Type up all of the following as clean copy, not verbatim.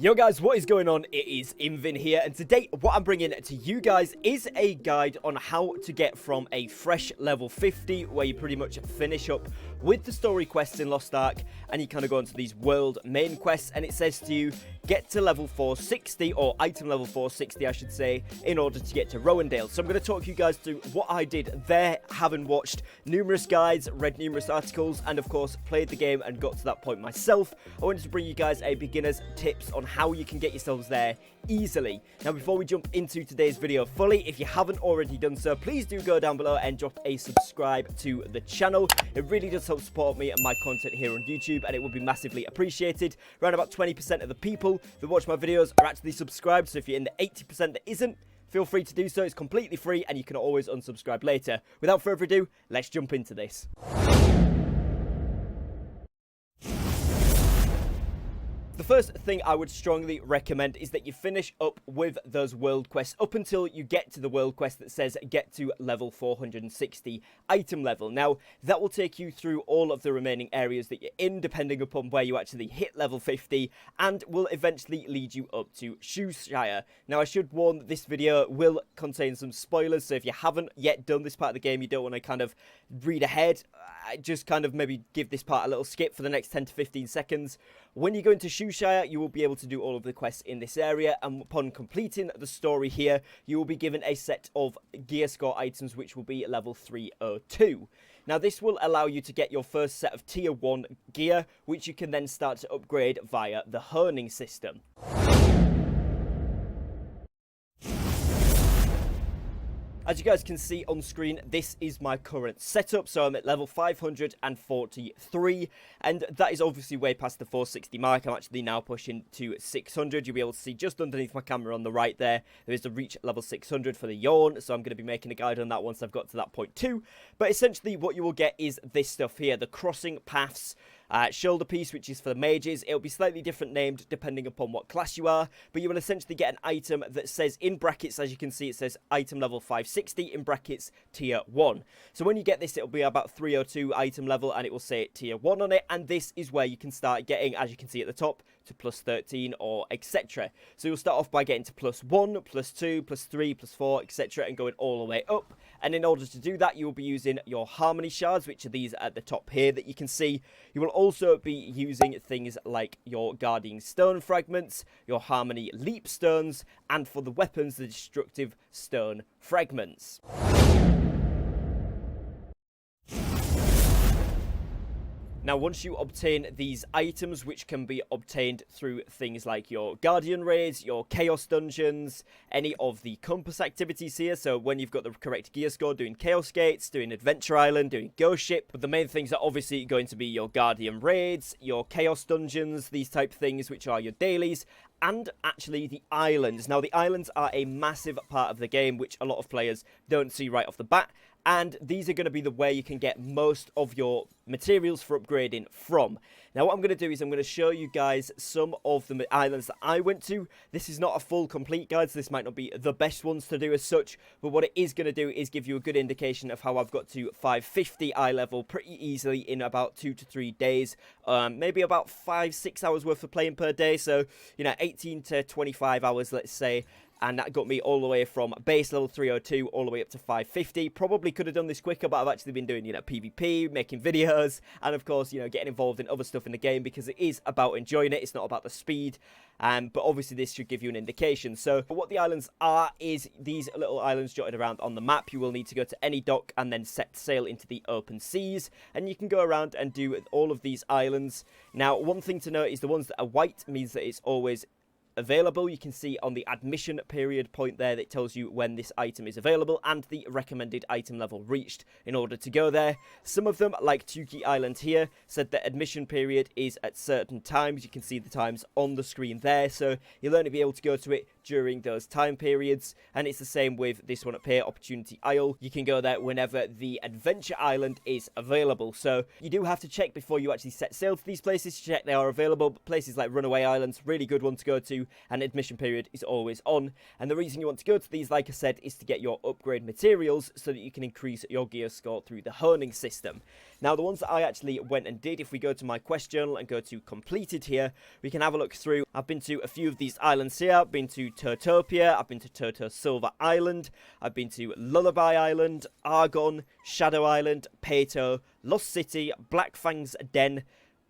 Yo guys, what is going on? It is Invin here, and today what I'm bringing to you guys is a guide on how to get from a fresh level 50, where you pretty much finish up with the story quests in Lost Ark, and you kind of go into these world main quests, and it says to you, get to level 460, or item level 460 I should say, in order to get to Rohendel. So I'm going to talk you guys through what I did there, having watched numerous guides, read numerous articles, and of course played the game and got to that point myself. I wanted to bring you guys a beginner's tips on how you can get yourselves there easily. Now before we jump into today's video fully, if you haven't already done so, please do go down below and drop a subscribe to the channel. It really does help support me and my content here on YouTube, and it would be massively appreciated. Around about 20% of the people that watch my videos are actually subscribed, so if you're in the 80% that isn't, feel free to do so. It's completely free and you can always unsubscribe later. Without further ado, let's jump into this. The first thing I would strongly recommend is that you finish up with those world quests up until you get to the world quest that says get to level 460 item level. Now, that will take you through all of the remaining areas that you're in, depending upon where you actually hit level 50, and will eventually lead you up to Shoeshire. Now, I should warn that this video will contain some spoilers, so if you haven't yet done this part of the game, you don't want to kind of read ahead, just kind of maybe give this part a little skip for the next 10 to 15 seconds. When you go into Shoeshire, you will be able to do all of the quests in this area, and upon completing the story here, you will be given a set of gear score items, which will be level 302. Now, this will allow you to get your first set of tier 1 gear, which you can then start to upgrade via the honing system. As you guys can see on screen, this is my current setup, so I'm at level 543, and that is obviously way past the 460 mark. I'm actually now pushing to 600. You'll be able to see just underneath my camera on the right there is the reach level 600 for the yawn, so I'm going to be making a guide on that once I've got to that point too. But essentially what you will get is this stuff here, the crossing paths shoulder piece, which is for the mages. It'll be slightly different named depending upon what class you are, but you will essentially get an item that says in brackets, as you can see, it says item level 560 in brackets tier 1. So when you get this, it'll be about 302 item level, and it will say tier 1 on it, and this is where you can start getting, as you can see at the top, to plus 13 or etc. So you'll start off by getting to plus 1, plus 2, plus 3, plus 4, etc. and going all the way up. And in order to do that, you will be using your harmony shards, which are these at the top here that you can see. You will also be using things like your guardian stone fragments, your harmony leap stones, and for the weapons, the destructive stone fragments. Now, once you obtain these items, which can be obtained through things like your Guardian Raids, your Chaos Dungeons, any of the Compass activities here, so when you've got the correct gear score, doing Chaos Gates, doing Adventure Island, doing Ghost Ship, but the main things are obviously going to be your Guardian Raids, your Chaos Dungeons, these type of things, which are your dailies, and actually the islands. Now, the islands are a massive part of the game, which a lot of players don't see right off the bat, and these are going to be the way you can get most of your materials for upgrading from. Now, what I'm going to do is I'm going to show you guys some of the islands that I went to. This is not a full complete guide, so this might not be the best ones to do as such, but what it is going to do is give you a good indication of how I've got to 550 eye level pretty easily in about 2 to 3 days, maybe about 5-6 hours worth of playing per day, so, you know, 18 to 25 hours, let's say. And that got me all the way from base level 302 all the way up to 550. Probably could have done this quicker, but I've actually been doing, you know, PvP, making videos, and of course, you know, getting involved in other stuff in the game, because it is about enjoying it. It's not about the speed. But obviously this should give you an indication. So what the islands are is these little islands jotted around on the map. You will need to go to any dock and then set sail into the open seas, and you can go around and do all of these islands. Now, one thing to note is the ones that are white means that it's always available. You can see on the admission period point there that tells you when this item is available and the recommended item level reached in order to go there. Some of them, like Tukey Island here, said that admission period is at certain times. You can see the times on the screen there, so you'll only be able to go to it during those time periods. And it's the same with this one up here, Opportunity Isle. You can go there whenever the Adventure Island is available. So you do have to check before you actually set sail to these places to check they are available. But places like Runaway Islands, really good one to go to and admission period is always on. And the reason you want to go to these, like I said, is to get your upgrade materials so that you can increase your gear score through the honing system. Now, the ones that I actually went and did, if we go to my quest journal and go to completed here, we can have a look through. I've been to a few of these islands here. I've been to Turtopia, I've been to Turtle Silver Island, I've been to Lullaby Island, Argon, Shadow Island, Pato, Lost City, Black Fang's Den,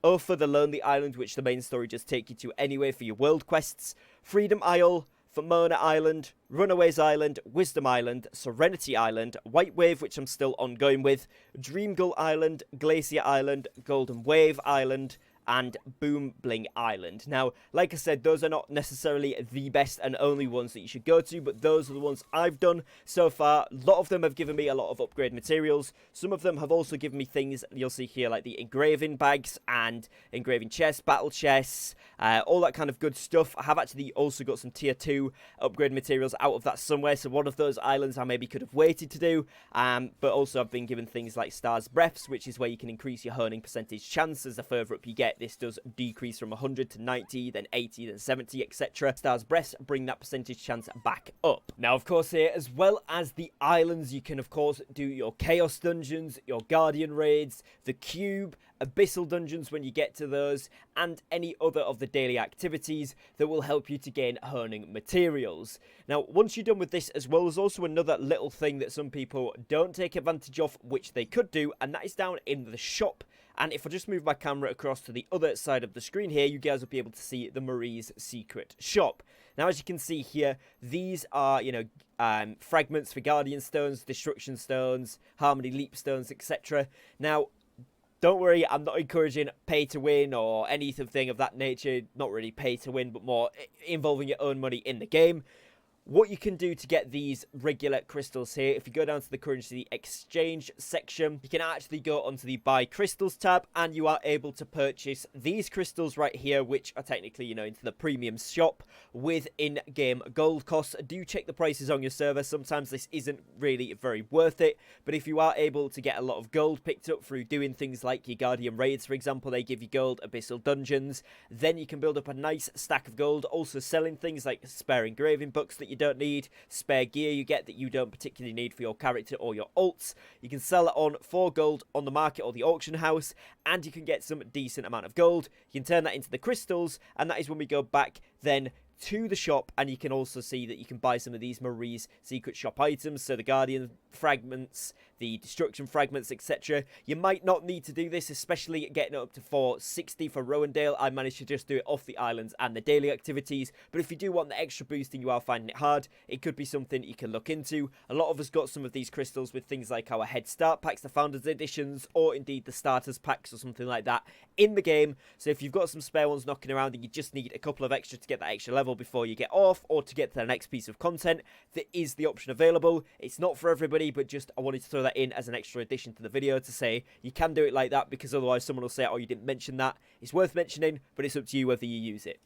Ofa the Lonely Island, which the main story just take you to anyway for your world quests, Freedom Isle, Pomona Island, Runaways Island, Wisdom Island, Serenity Island, White Wave, which I'm still ongoing with, Dream Gull Island, Glacier Island, Golden Wave Island, and Boom Bling Island. Now, like I said, those are not necessarily the best and only ones that you should go to, but those are the ones I've done so far. A lot of them have given me a lot of upgrade materials. Some of them have also given me things you'll see here, like the engraving bags and engraving chests, battle chests, all that kind of good stuff. I have actually also got some tier 2 upgrade materials out of that somewhere, so one of those islands I maybe could have waited to do, but also I've been given things like Stars Breaths, which is where you can increase your honing percentage chances the further up you get. This does decrease from 100 to 90, then 80, then 70, etc. Stars Breaths bring that percentage chance back up. Now, of course, here, as well as the islands, you can, of course, do your Chaos Dungeons, your Guardian Raids, the Cube, Abyssal Dungeons when you get to those, and any other of the daily activities that will help you to gain honing materials. Now, once you're done with this as well, there's also another little thing that some people don't take advantage of, which they could do, and that is down in the shop. And if I just move my camera across to the other side of the screen here, you guys will be able to see the Marie's Secret Shop. Now, as you can see here, these are, fragments for Guardian Stones, Destruction Stones, Harmony Leap Stones, etc. Now, don't worry, I'm not encouraging pay to win or anything of that nature. Not really pay to win, but more involving your own money in the game. What you can do to get these regular crystals here, if you go down to the currency exchange section, you can actually go onto the buy crystals tab, and you are able to purchase these crystals right here, which are technically, into the premium shop with in-game gold costs. Do check the prices on your server. Sometimes this isn't really very worth it, but if you are able to get a lot of gold picked up through doing things like your Guardian Raids, for example, they give you gold, Abyssal Dungeons, then you can build up a nice stack of gold. Also selling things like spare engraving books that you don't need, spare gear you get that you don't particularly need for your character or your alts. You can sell it on 4 gold on the market or the auction house, and you can get some decent amount of gold. You can turn that into the crystals, and that is when we go back then to the shop, and you can also see that you can buy some of these Marie's Secret Shop items, so the Guardian fragments, the Destruction fragments, etc. You might not need to do this, especially getting it up to 460 for Rohendel. I managed to just do it off the islands and the daily activities, but if you do want the extra boost and you are finding it hard, it could be something you can look into. A lot of us got some of these crystals with things like our Head Start packs, the Founders Editions, or indeed the Starters packs or something like that in the game. So if you've got some spare ones knocking around and you just need a couple of extra to get that extra level before you get off, or to get to the next piece of content, there is the option available. It's not for everybody, but just I wanted to throw that in as an extra addition to the video to say you can do it like that, because otherwise someone will say, oh, you didn't mention that. It's worth mentioning, but it's up to you whether you use it.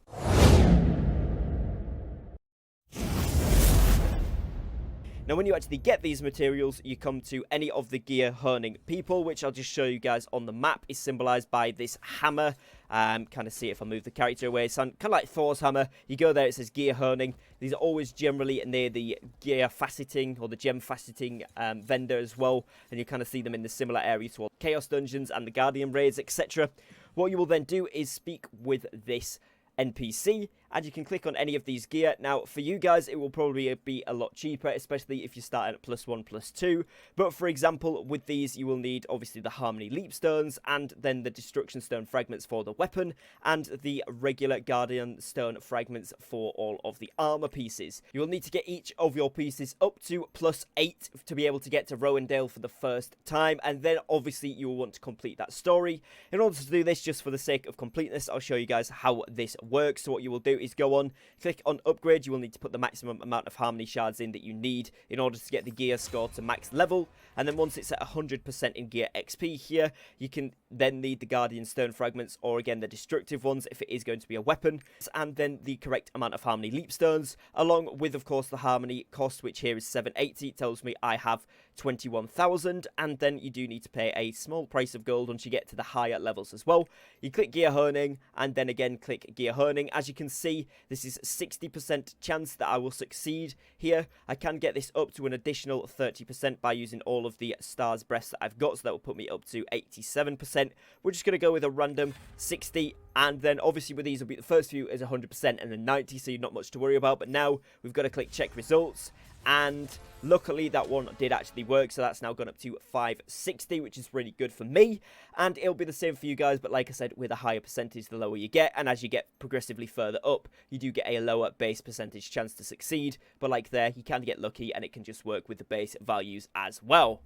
Now, when you actually get these materials, you come to any of the gear honing people, which I'll just show you guys on the map, is symbolized by this hammer. Kind of see it if I move the character away. So kind of like Thor's hammer. You go there, it says gear honing. These are always generally near the gear faceting or the gem faceting vendor as well. And you kind of see them in the similar area to all Chaos Dungeons and the Guardian Raids, etc. What you will then do is speak with this NPC, and you can click on any of these gear. Now, for you guys, it will probably be a lot cheaper, especially if you're starting at +1, +2. But for example, with these, you will need obviously the Harmony Leap Stones, and then the Destruction Stone fragments for the weapon, and the regular Guardian Stone fragments for all of the armor pieces. You will need to get each of your pieces up to +8 to be able to get to Rohendel for the first time, and then obviously you will want to complete that story. In order to do this, just for the sake of completeness, I'll show you guys how this works. So what you will do is go on, click on upgrade. You will need to put the maximum amount of harmony shards in that you need in order to get the gear score to max level, and then once it's at 100% in gear XP here, you can then need the Guardian Stone fragments, or again the destructive ones if it is going to be a weapon, and then the correct amount of Harmony Leap Stones, along with of course the harmony cost, which here is 780. It tells me I have 21,000, and then you do need to pay a small price of gold once you get to the higher levels as well. You click gear honing, and then again click gear honing. As you can see, this is 60% chance that I will succeed here. I can get this up to an additional 30% by using all of the stars breaths that I've got, so that will put me up to 87%. We're just going to go with a random 60, and then obviously with these will be the first few is 100% and then 90, so you're not much to worry about. But now we've got to click check results, and luckily that one did actually work, so that's now gone up to 560, which is really good for me. And it'll be the same for you guys, but like I said, with a higher percentage the lower you get, and as you get progressively further up, you do get a lower base percentage chance to succeed. But like there, you can get lucky, and it can just work with the base values as well.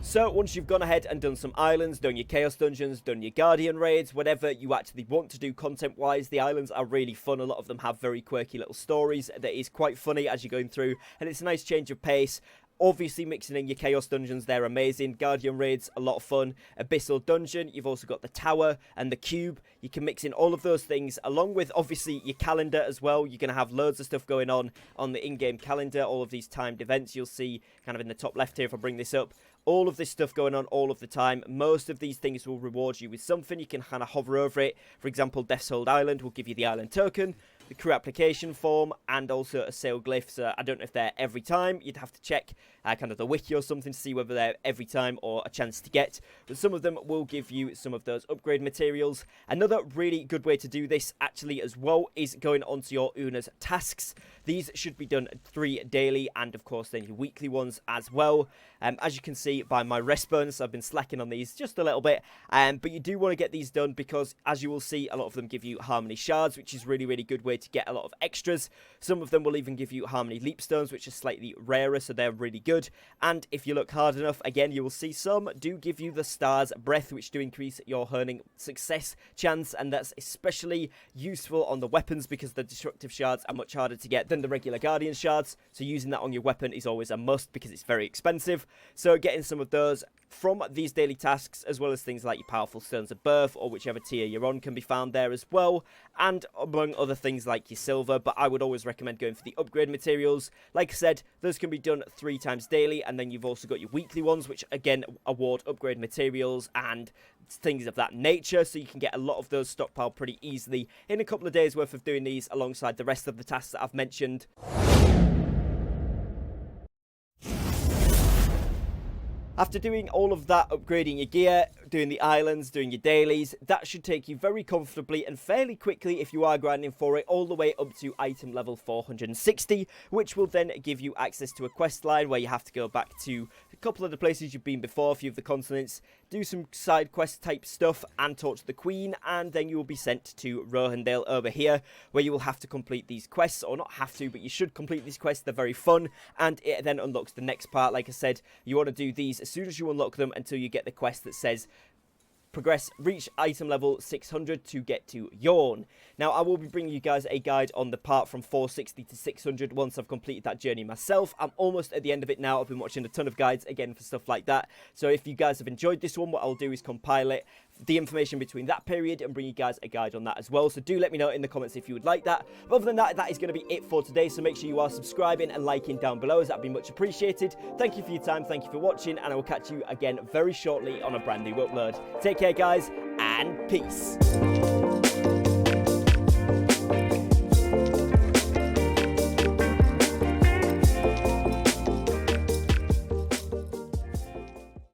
So once you've gone ahead and done some islands, done your chaos dungeons, done your guardian raids, whatever you actually want to do content wise, the islands are really fun. A lot of them have very quirky little stories that is quite funny as you're going through, and it's a nice change of pace. Obviously mixing in your chaos dungeons, they're amazing. Guardian raids, a lot of fun. Abyssal dungeon, you've also got the tower and the cube. You can mix in all of those things along with obviously your calendar as well. You're going to have loads of stuff going on the in-game calendar. All of these timed events you'll see kind of in the top left here if I bring this up. All of this stuff going on all of the time. Most of these things will reward you with something. You can kind of hover over it. For example, Death's Hold Island will give you the island token, the crew application form, and also a sail glyph. So I don't know if they're every time. You'd have to check kind of the wiki or something to see whether they're every time or a chance to get. But some of them will give you some of those upgrade materials. Another really good way to do this actually as well is going onto your Una's tasks. These should be done 3 daily, and of course then your weekly ones as well. As you can see by my rest bonus, I've been slacking on these just a little bit, but you do want to get these done because, as you will see, a lot of them give you harmony shards, which is really good way to get a lot of extras. Some of them will even give you harmony leapstones, which are slightly rarer, so they're really good. And if you look hard enough, again, you will see some do give you the stars breath, which do increase your honing success chance, and that's especially useful on the weapons because the destructive shards are much harder to get than the regular guardian shards, so using that on your weapon is always a must because it's very expensive. So getting some of those from these daily tasks, as well as things like your powerful stones of birth or whichever tier you're on, can be found there as well, and among other things like your silver. But I would always recommend going for the upgrade materials. Like I said, those can be done 3 times daily, and then you've also got your weekly ones, which again award upgrade materials and things of that nature, so you can get a lot of those stockpiled pretty easily in a couple of days worth of doing these alongside the rest of the tasks that I've mentioned. After doing all of that, upgrading your gear, doing the islands, doing your dailies, that should take you very comfortably and fairly quickly, if you are grinding for it, all the way up to item level 460, which will then give you access to a quest line where you have to go back to a couple of the places you've been before, a few of the continents, do some side quest type stuff and talk to the Queen, and then you will be sent to Rohendel over here, where you will have to complete these quests, or not have to, but you should complete these quests. They're very fun, and it then unlocks the next part. Like I said, you want to do these as soon as you unlock them until you get the quest that says reach item level 600 to get to Yawn. Now, I will be bringing you guys a guide on the part from 460 to 600 once I've completed that journey myself. I'm almost at the end of it now. I've been watching a ton of guides again for stuff like that. So if you guys have enjoyed this one, what I'll do is compile it, the information between that period, and bring you guys a guide on that as well. So do let me know in the comments if you would like that. But other than that, that is going to be it for today. So make sure you are subscribing and liking down below, as that'd be much appreciated. Thank you for your time. Thank you for watching, and I will catch you again very shortly on a brand new upload. Take care, guys, and peace.